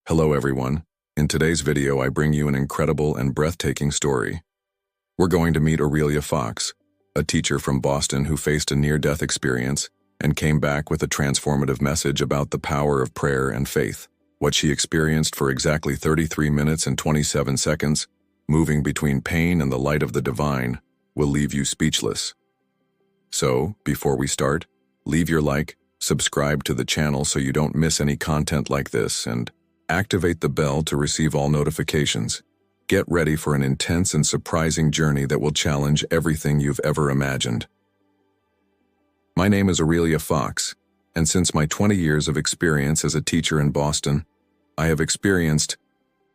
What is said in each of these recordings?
Hello everyone. In today's video I bring you an incredible and breathtaking story. We're going to meet Aurelia Fox, a teacher from Boston who faced a near-death experience and came back with a transformative message about the power of prayer and faith. What she experienced for exactly 33 minutes and 27 seconds, moving between pain and the light of the divine, will leave you speechless. So, before we start, leave your like, subscribe to the channel so you don't miss any content like this, and activate the bell to receive all notifications. Get ready for an intense and surprising journey that will challenge everything you've ever imagined. My name is Aurelia Fox, and since my 20 years of experience as a teacher in Boston, I have experienced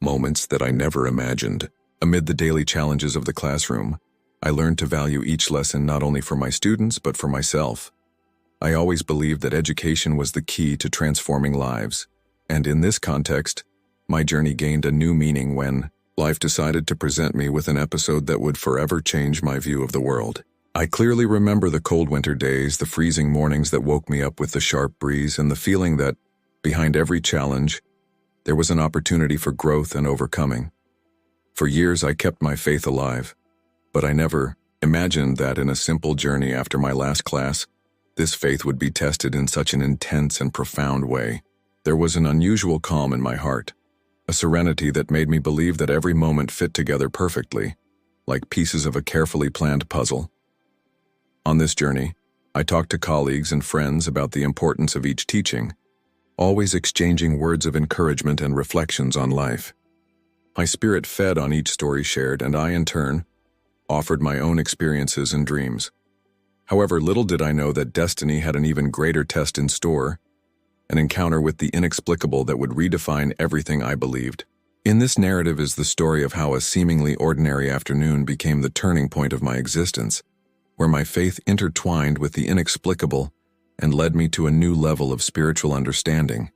moments that I never imagined. Amid the daily challenges of the classroom, I learned to value each lesson not only for my students but for myself. I always believed that education was the key to transforming lives. And in this context, my journey gained a new meaning when life decided to present me with an episode that would forever change my view of the world. I clearly remember the cold winter days, the freezing mornings that woke me up with the sharp breeze, and the feeling that, behind every challenge, there was an opportunity for growth and overcoming. For years I kept my faith alive, but I never imagined that in a simple journey after my last class, this faith would be tested in such an intense and profound way. There was an unusual calm in my heart, a serenity that made me believe that every moment fit together perfectly, like pieces of a carefully planned puzzle. On this journey, I talked to colleagues and friends about the importance of each teaching, always exchanging words of encouragement and reflections on life. My spirit fed on each story shared, and I, in turn, offered my own experiences and dreams. However, little did I know that destiny had an even greater test in store, an encounter with the inexplicable that would redefine everything I believed. In this narrative is the story of how a seemingly ordinary afternoon became the turning point of my existence, where my faith intertwined with the inexplicable and led me to a new level of spiritual understanding.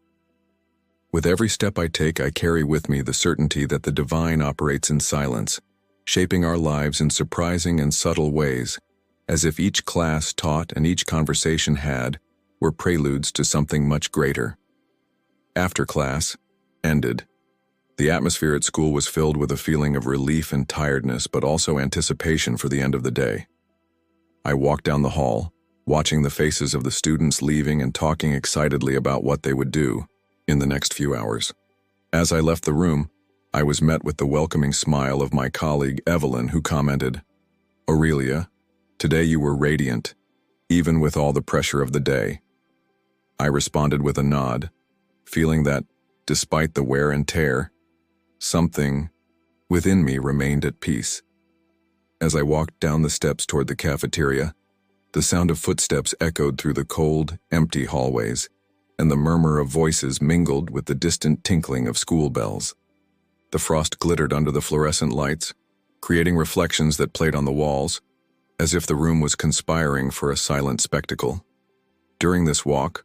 With every step I take, I carry with me the certainty that the divine operates in silence, shaping our lives in surprising and subtle ways, as if each class taught and each conversation had were preludes to something much greater. After class ended, the atmosphere at school was filled with a feeling of relief and tiredness, but also anticipation for the end of the day. I walked down the hall, watching the faces of the students leaving and talking excitedly about what they would do in the next few hours. As I left the room, I was met with the welcoming smile of my colleague Evelyn, who commented, "Aurelia, today you were radiant, even with all the pressure of the day." I responded with a nod, feeling that, despite the wear and tear, something within me remained at peace. As I walked down the steps toward the cafeteria, the sound of footsteps echoed through the cold, empty hallways, and the murmur of voices mingled with the distant tinkling of school bells. The frost glittered under the fluorescent lights, creating reflections that played on the walls, as if the room was conspiring for a silent spectacle. During this walk,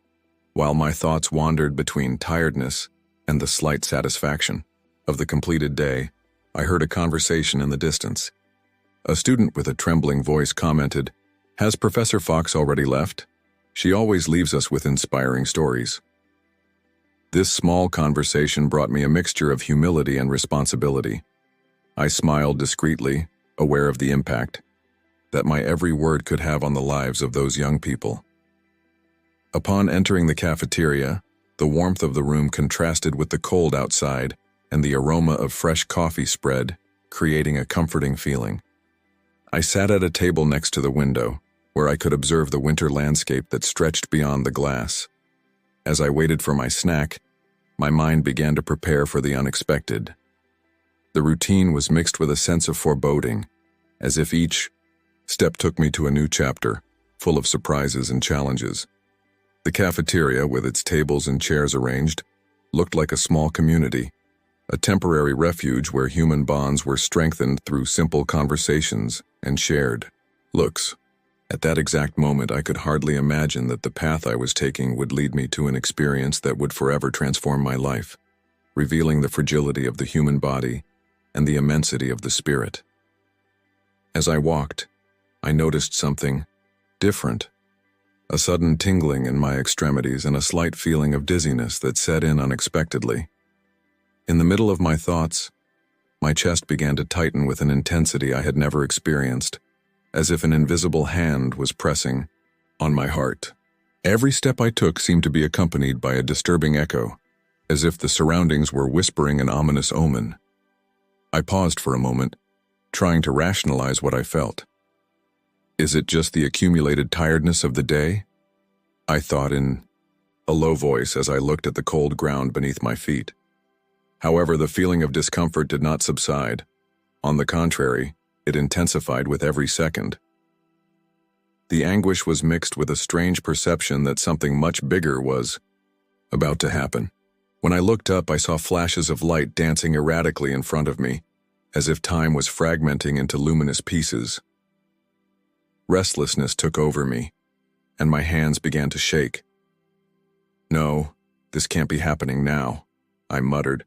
while my thoughts wandered between tiredness and the slight satisfaction of the completed day, I heard a conversation in the distance. A student with a trembling voice commented, "Has Professor Fox already left? She always leaves us with inspiring stories." This small conversation brought me a mixture of humility and responsibility. I smiled discreetly, aware of the impact that my every word could have on the lives of those young people. Upon entering the cafeteria, the warmth of the room contrasted with the cold outside, and the aroma of fresh coffee spread, creating a comforting feeling. I sat at a table next to the window, where I could observe the winter landscape that stretched beyond the glass. As I waited for my snack, my mind began to prepare for the unexpected. The routine was mixed with a sense of foreboding, as if each step took me to a new chapter, full of surprises and challenges. The cafeteria, with its tables and chairs arranged, looked like a small community, a temporary refuge where human bonds were strengthened through simple conversations and shared looks. At that exact moment, I could hardly imagine that the path I was taking would lead me to an experience that would forever transform my life, revealing the fragility of the human body and the immensity of the spirit. As I walked, I noticed something different. A sudden tingling in my extremities and a slight feeling of dizziness that set in unexpectedly. In the middle of my thoughts, my chest began to tighten with an intensity I had never experienced, as if an invisible hand was pressing on my heart. Every step I took seemed to be accompanied by a disturbing echo, as if the surroundings were whispering an ominous omen. I paused for a moment, trying to rationalize what I felt. Is it just the accumulated tiredness of the day? I thought in a low voice as I looked at the cold ground beneath my feet. However, the feeling of discomfort did not subside. On the contrary, it intensified with every second. The anguish was mixed with a strange perception that something much bigger was about to happen. When I looked up, I saw flashes of light dancing erratically in front of me, as if time was fragmenting into luminous pieces. Restlessness took over me, and my hands began to shake. No, this can't be happening now, I muttered,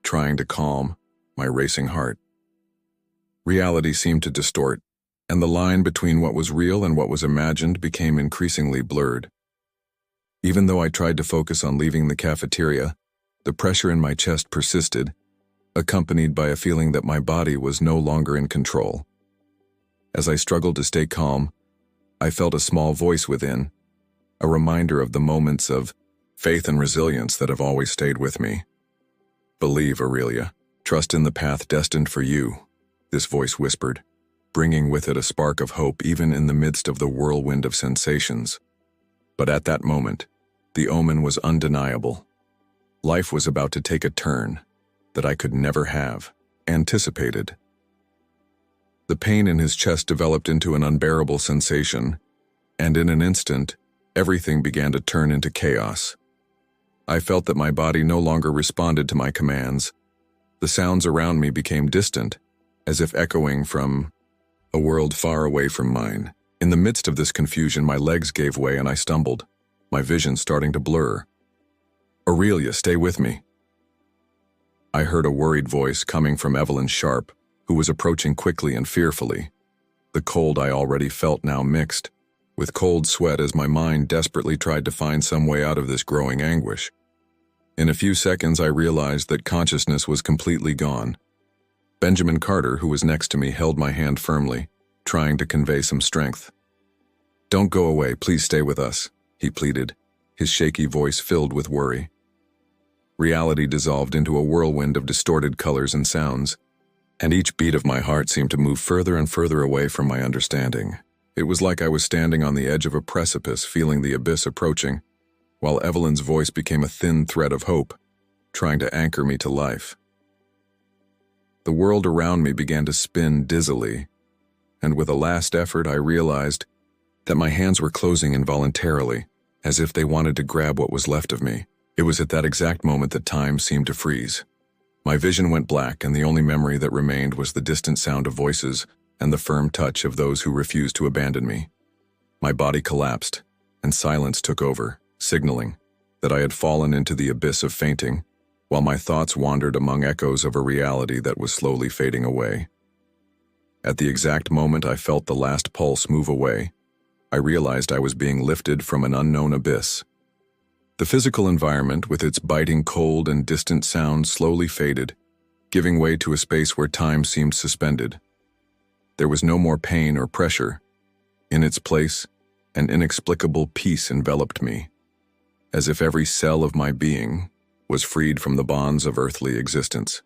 trying to calm my racing heart. Reality seemed to distort, and the line between what was real and what was imagined became increasingly blurred. Even though I tried to focus on leaving the cafeteria, the pressure in my chest persisted, accompanied by a feeling that my body was no longer in control. As I struggled to stay calm, I felt a small voice within, a reminder of the moments of faith and resilience that have always stayed with me. Believe, Aurelia. Trust in the path destined for you, this voice whispered, bringing with it a spark of hope even in the midst of the whirlwind of sensations. But at that moment, the omen was undeniable. Life was about to take a turn that I could never have anticipated. The pain in his chest developed into an unbearable sensation, and in an instant, everything began to turn into chaos. I felt that my body no longer responded to my commands. The sounds around me became distant, as if echoing from a world far away from mine. In the midst of this confusion, my legs gave way and I stumbled, my vision starting to blur. Aurelia, stay with me. I heard a worried voice coming from Evelyn Sharp, who was approaching quickly and fearfully. The cold I already felt now mixed with cold sweat as my mind desperately tried to find some way out of this growing anguish. In a few seconds, I realized that consciousness was completely gone. Benjamin Carter, who was next to me, held my hand firmly, trying to convey some strength. Don't go away, please stay with us, he pleaded, his shaky voice filled with worry. Reality dissolved into a whirlwind of distorted colors and sounds, and each beat of my heart seemed to move further and further away from my understanding. It was like I was standing on the edge of a precipice, feeling the abyss approaching, while Evelyn's voice became a thin thread of hope, trying to anchor me to life. The world around me began to spin dizzily, and with a last effort I realized that my hands were closing involuntarily, as if they wanted to grab what was left of me. It was at that exact moment that time seemed to freeze. My vision went black, and the only memory that remained was the distant sound of voices and the firm touch of those who refused to abandon me. My body collapsed, and silence took over, signaling that I had fallen into the abyss of fainting, while my thoughts wandered among echoes of a reality that was slowly fading away. At the exact moment I felt the last pulse move away, I realized I was being lifted from an unknown abyss. The physical environment, with its biting cold and distant sounds, slowly faded, giving way to a space where time seemed suspended. There was no more pain or pressure. In its place, an inexplicable peace enveloped me, as if every cell of my being was freed from the bonds of earthly existence.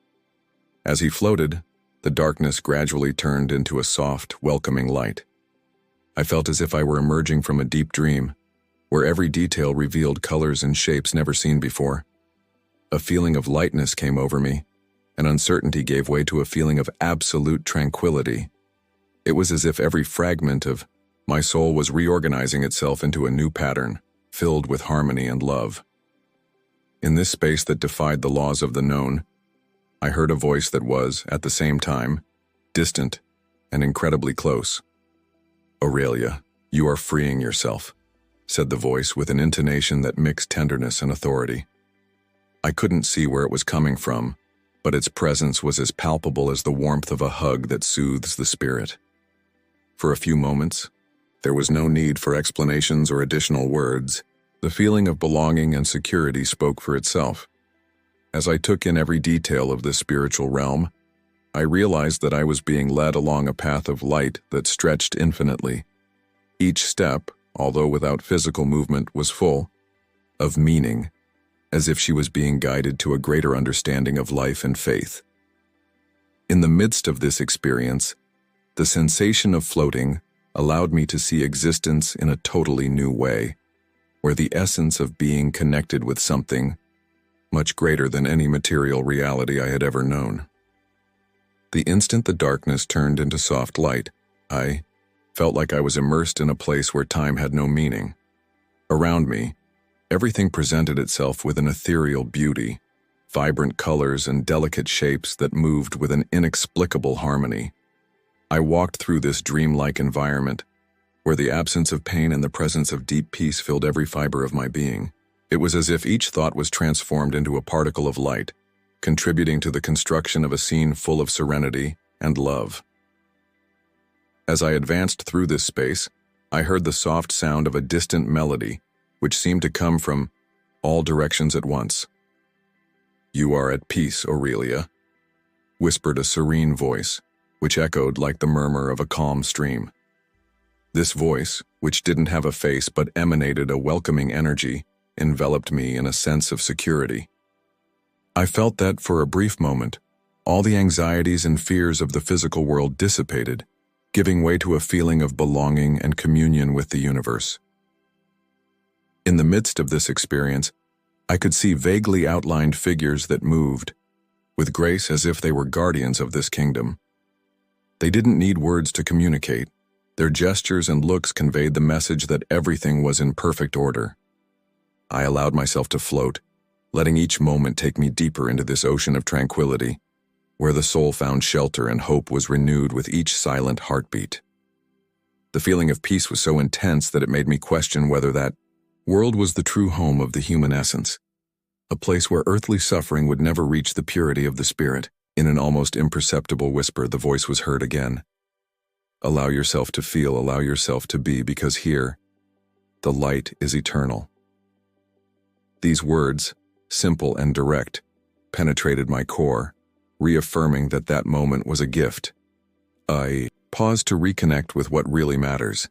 As he floated, the darkness gradually turned into a soft, welcoming light. I felt as if I were emerging from a deep dream, where every detail revealed colors and shapes never seen before. A feeling of lightness came over me, and uncertainty gave way to a feeling of absolute tranquility. It was as if every fragment of my soul was reorganizing itself into a new pattern, filled with harmony and love. In this space that defied the laws of the known, I heard a voice that was, at the same time, distant and incredibly close. Aurelia, you are freeing yourself, said the voice with an intonation that mixed tenderness and authority. I couldn't see where it was coming from, but its presence was as palpable as the warmth of a hug that soothes the spirit. For a few moments, there was no need for explanations or additional words. The feeling of belonging and security spoke for itself. As I took in every detail of this spiritual realm, I realized that I was being led along a path of light that stretched infinitely. Each step, although without physical movement, was full of meaning, as if she was being guided to a greater understanding of life and faith. In the midst of this experience, the sensation of floating allowed me to see existence in a totally new way, where the essence of being connected with something much greater than any material reality I had ever known. The instant the darkness turned into soft light, I felt like I was immersed in a place where time had no meaning. Around me, everything presented itself with an ethereal beauty, vibrant colors and delicate shapes that moved with an inexplicable harmony. I walked through this dreamlike environment, where the absence of pain and the presence of deep peace filled every fiber of my being. It was as if each thought was transformed into a particle of light, contributing to the construction of a scene full of serenity and love. As I advanced through this space, I heard the soft sound of a distant melody, which seemed to come from all directions at once. "You are at peace, Aurelia," whispered a serene voice, which echoed like the murmur of a calm stream. This voice, which didn't have a face but emanated a welcoming energy, enveloped me in a sense of security. I felt that, for a brief moment, all the anxieties and fears of the physical world dissipated, giving way to a feeling of belonging and communion with the universe. In the midst of this experience, I could see vaguely outlined figures that moved, with grace as if they were guardians of this kingdom. They didn't need words to communicate. Their gestures and looks conveyed the message that everything was in perfect order. I allowed myself to float, letting each moment take me deeper into this ocean of tranquility, where the soul found shelter and hope was renewed with each silent heartbeat. The feeling of peace was so intense that it made me question whether that world was the true home of the human essence, a place where earthly suffering would never reach the purity of the spirit. In an almost imperceptible whisper, the voice was heard again. "Allow yourself to feel, allow yourself to be, because here, the light is eternal." These words, simple and direct, penetrated my core, reaffirming that that moment was a gift. I paused to reconnect with what really matters.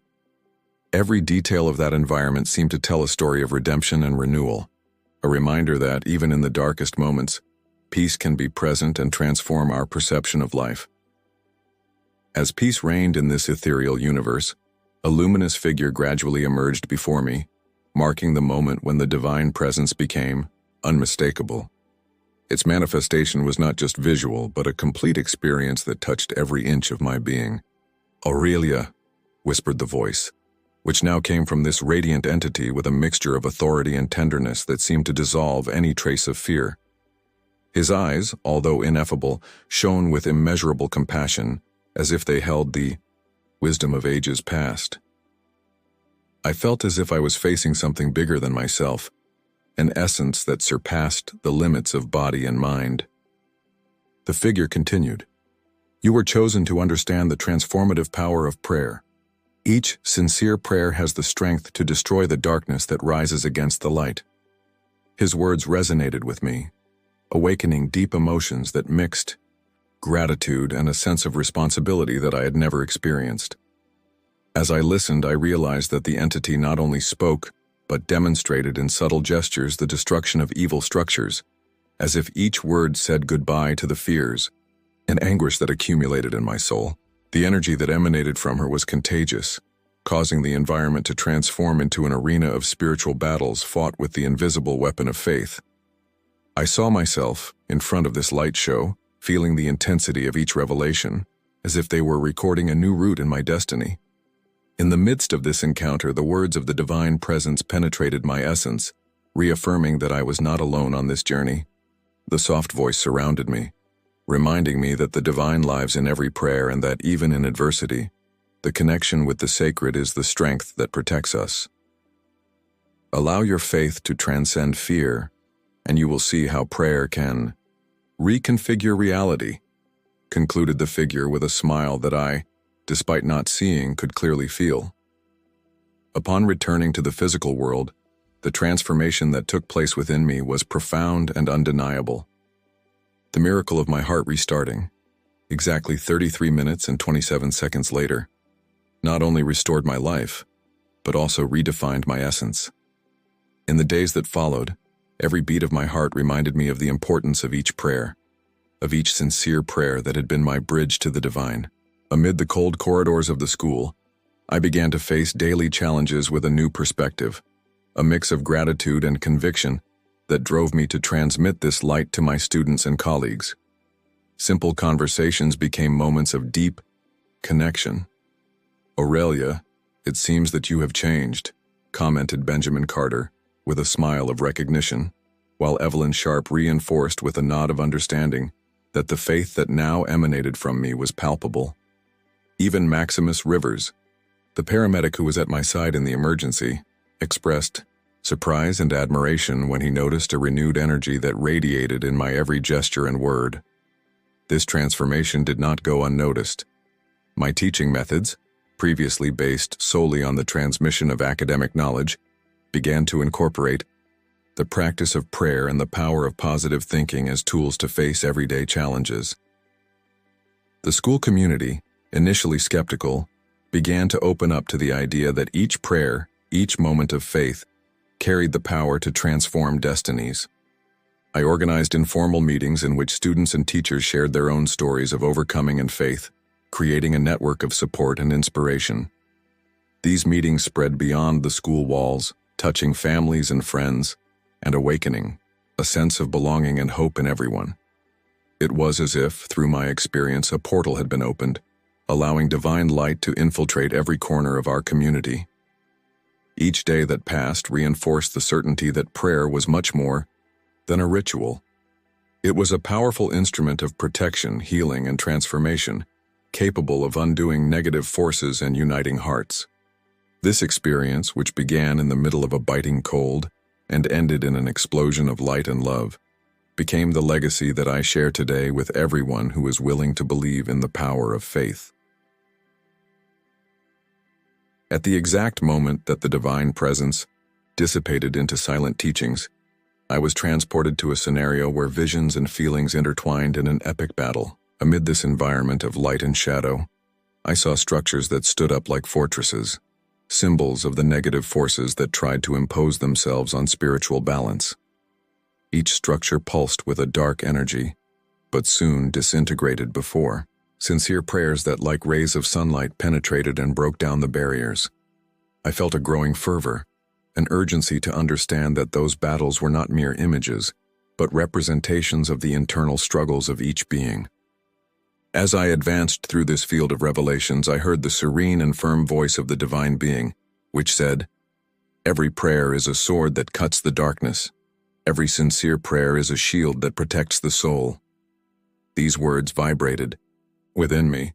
Every detail of that environment seemed to tell a story of redemption and renewal, a reminder that, even in the darkest moments, peace can be present and transform our perception of life. As peace reigned in this ethereal universe, a luminous figure gradually emerged before me, marking the moment when the divine presence became unmistakable. Its manifestation was not just visual, but a complete experience that touched every inch of my being. "Aurelia," whispered the voice, which now came from this radiant entity with a mixture of authority and tenderness that seemed to dissolve any trace of fear. His eyes, although ineffable, shone with immeasurable compassion, as if they held the wisdom of ages past. I felt as if I was facing something bigger than myself, an essence that surpassed the limits of body and mind. The figure continued, "You were chosen to understand the transformative power of prayer. Each sincere prayer has the strength to destroy the darkness that rises against the light." His words resonated with me, awakening deep emotions that mixed gratitude and a sense of responsibility that I had never experienced. As I listened, I realized that the entity not only spoke, but demonstrated in subtle gestures the destruction of evil structures, as if each word said goodbye to the fears and anguish that accumulated in my soul. The energy that emanated from her was contagious, causing the environment to transform into an arena of spiritual battles fought with the invisible weapon of faith. I saw myself, in front of this light show, feeling the intensity of each revelation, as if they were recording a new route in my destiny. In the midst of this encounter, the words of the divine presence penetrated my essence, reaffirming that I was not alone on this journey. The soft voice surrounded me, reminding me that the divine lives in every prayer and that even in adversity, the connection with the sacred is the strength that protects us. Allow your faith to transcend fear, and you will see how prayer can reconfigure reality, concluded the figure with a smile that I, despite not seeing, could clearly feel. Upon returning to the physical world, The transformation that took place within me was profound and undeniable. The miracle of my heart restarting, exactly 33 minutes and 27 seconds later, not only restored my life, but also redefined my essence. In the days that followed, every beat of my heart reminded me of the importance of each prayer, of each sincere prayer that had been my bridge to the divine. Amid the cold corridors of the school, I began to face daily challenges with a new perspective, a mix of gratitude and conviction that drove me to transmit this light to my students and colleagues. Simple conversations became moments of deep connection. "Aurelia, it seems that you have changed," commented Benjamin Carter, with a smile of recognition, while Evelyn Sharp reinforced with a nod of understanding that the faith that now emanated from me was palpable. Even Maximus Rivers, the paramedic who was at my side in the emergency, expressed surprise and admiration when he noticed a renewed energy that radiated in my every gesture and word. This transformation did not go unnoticed. My teaching methods, previously based solely on the transmission of academic knowledge, began to incorporate the practice of prayer and the power of positive thinking as tools to face everyday challenges. The school community, initially skeptical, began to open up to the idea that each prayer, each moment of faith, carried the power to transform destinies. I organized informal meetings in which students and teachers shared their own stories of overcoming and faith, creating a network of support and inspiration. These meetings spread beyond the school walls, touching families and friends, and awakening a sense of belonging and hope in everyone. It was as if, through my experience, a portal had been opened, allowing divine light to infiltrate every corner of our community. Each day that passed reinforced the certainty that prayer was much more than a ritual. It was a powerful instrument of protection, healing, and transformation, capable of undoing negative forces and uniting hearts. This experience, which began in the middle of a biting cold and ended in an explosion of light and love, became the legacy that I share today with everyone who is willing to believe in the power of faith. At the exact moment that the divine presence dissipated into silent teachings, I was transported to a scenario where visions and feelings intertwined in an epic battle. Amid this environment of light and shadow, I saw structures that stood up like fortresses, symbols of the negative forces that tried to impose themselves on spiritual balance. Each structure pulsed with a dark energy, but soon disintegrated before sincere prayers that, like rays of sunlight, penetrated and broke down the barriers. I felt a growing fervor, an urgency to understand that those battles were not mere images, but representations of the internal struggles of each being. As I advanced through this field of revelations, I heard the serene and firm voice of the divine being, which said, "Every prayer is a sword that cuts the darkness. Every sincere prayer is a shield that protects the soul." These words vibrated within me,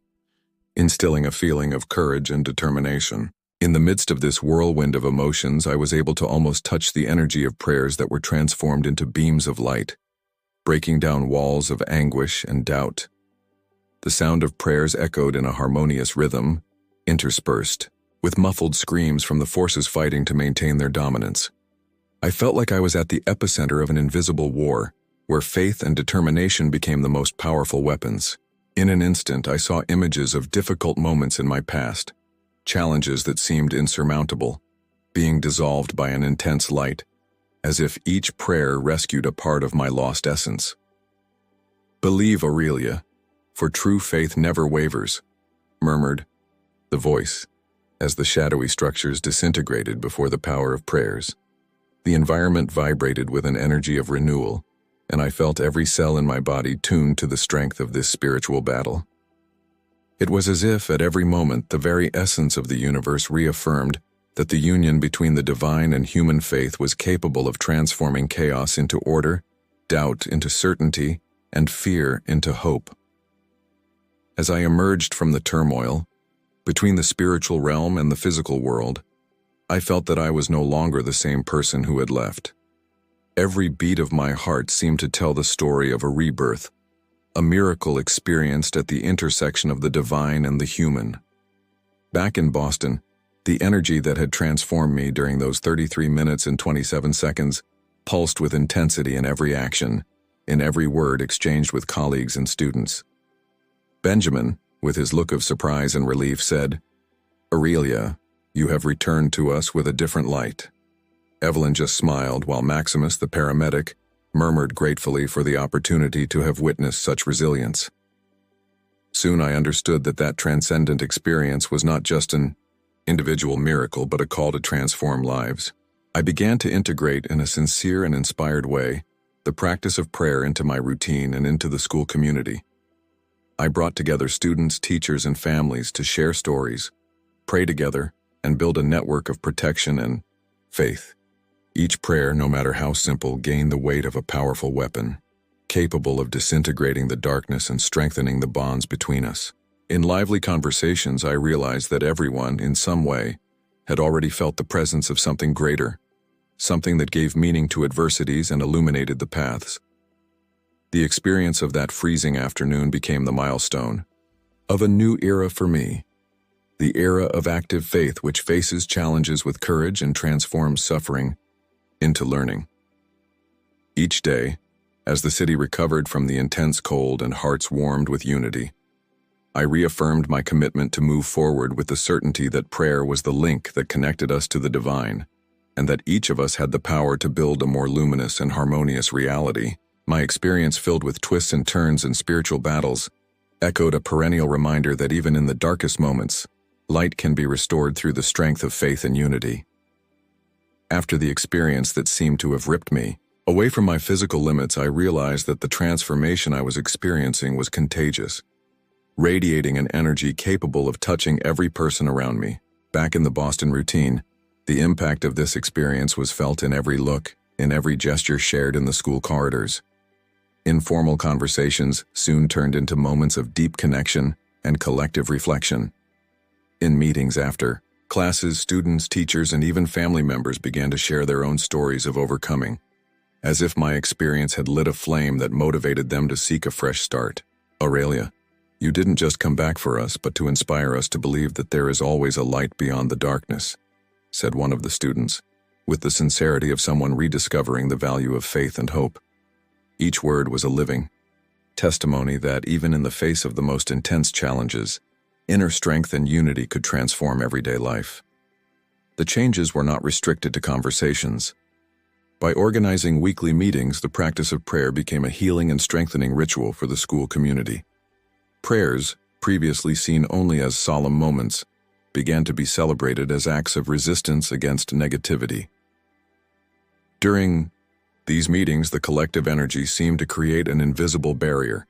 instilling a feeling of courage and determination. In the midst of this whirlwind of emotions, I was able to almost touch the energy of prayers that were transformed into beams of light, breaking down walls of anguish and doubt. The sound of prayers echoed in a harmonious rhythm, interspersed with muffled screams from the forces fighting to maintain their dominance. I felt like I was at the epicenter of an invisible war, where faith and determination became the most powerful weapons. In an instant, I saw images of difficult moments in my past, challenges that seemed insurmountable, being dissolved by an intense light, as if each prayer rescued a part of my lost essence. "Believe, Aurelia, for true faith never wavers," murmured the voice, as the shadowy structures disintegrated before the power of prayers. The environment vibrated with an energy of renewal, and I felt every cell in my body tuned to the strength of this spiritual battle. It was as if, at every moment, the very essence of the universe reaffirmed that the union between the divine and human faith was capable of transforming chaos into order, doubt into certainty, and fear into hope. As I emerged from the turmoil, between the spiritual realm and the physical world, I felt that I was no longer the same person who had left. Every beat of my heart seemed to tell the story of a rebirth, a miracle experienced at the intersection of the divine and the human. Back in Boston, The energy that had transformed me during those 33 minutes and 27 seconds pulsed with intensity in every action, in every word exchanged with colleagues and students. Benjamin, with his look of surprise and relief, said, "Aurelia, you have returned to us with a different light." Evelyn just smiled, while Maximus, the paramedic, murmured gratefully for the opportunity to have witnessed such resilience. Soon I understood that transcendent experience was not just an individual miracle, but a call to transform lives. I began to integrate in a sincere and inspired way the practice of prayer into my routine and into the school community. I brought together students, teachers, and families to share stories, pray together, and build a network of protection and faith. Each prayer, no matter how simple, gained the weight of a powerful weapon, capable of disintegrating the darkness and strengthening the bonds between us. In lively conversations, I realized that everyone, in some way, had already felt the presence of something greater, something that gave meaning to adversities and illuminated the paths. The experience of that freezing afternoon became the milestone of a new era for me, the era of active faith which faces challenges with courage and transforms suffering into learning. Each day, as the city recovered from the intense cold and hearts warmed with unity, I reaffirmed my commitment to move forward with the certainty that prayer was the link that connected us to the divine, and that each of us had the power to build a more luminous and harmonious reality. My experience, filled with twists and turns and spiritual battles, echoed a perennial reminder that even in the darkest moments, light can be restored through the strength of faith and unity. After the experience that seemed to have ripped me away from my physical limits, I realized that the transformation I was experiencing was contagious, radiating an energy capable of touching every person around me. Back in the Boston routine, the impact of this experience was felt in every look, in every gesture shared in the school corridors. Informal conversations soon turned into moments of deep connection and collective reflection. In meetings after classes, students, teachers, and even family members began to share their own stories of overcoming, as if my experience had lit a flame that motivated them to seek a fresh start. "Aurelia, you didn't just come back for us, but to inspire us to believe that there is always a light beyond the darkness," said one of the students, with the sincerity of someone rediscovering the value of faith and hope. Each word was a living testimony that, even in the face of the most intense challenges, inner strength and unity could transform everyday life. The changes were not restricted to conversations. By organizing weekly meetings, the practice of prayer became a healing and strengthening ritual for the school community. Prayers, previously seen only as solemn moments, began to be celebrated as acts of resistance against negativity. During these meetings, the collective energy seemed to create an invisible barrier,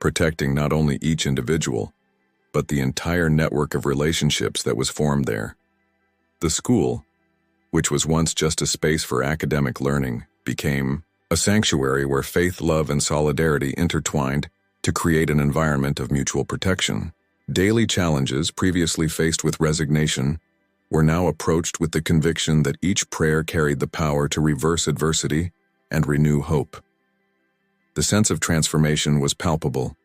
protecting not only each individual, but the entire network of relationships that was formed there. The school, which was once just a space for academic learning, became a sanctuary where faith, love, and solidarity intertwined to create an environment of mutual protection. Daily challenges, previously faced with resignation, were now approached with the conviction that each prayer carried the power to reverse adversity and renew hope. The sense of transformation was palpable.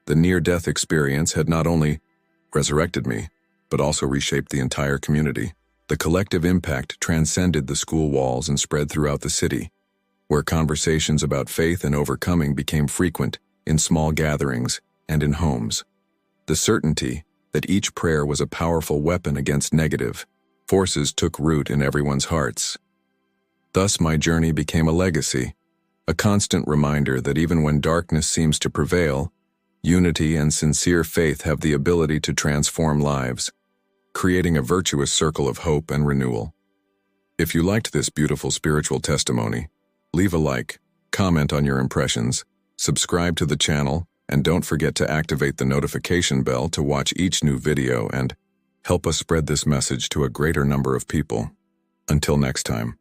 The near-death experience had not only resurrected me, but also reshaped the entire community. The collective impact transcended the school walls and spread throughout the city, where conversations about faith and overcoming became frequent in small gatherings and in homes. The certainty that each prayer was a powerful weapon against negative forces took root in everyone's hearts. Thus, my journey became a legacy, a constant reminder that even when darkness seems to prevail, unity and sincere faith have the ability to transform lives, creating a virtuous circle of hope and renewal. If you liked this beautiful spiritual testimony, leave a like, comment on your impressions, subscribe to the channel, and don't forget to activate the notification bell to watch each new video and help us spread this message to a greater number of people. Until next time.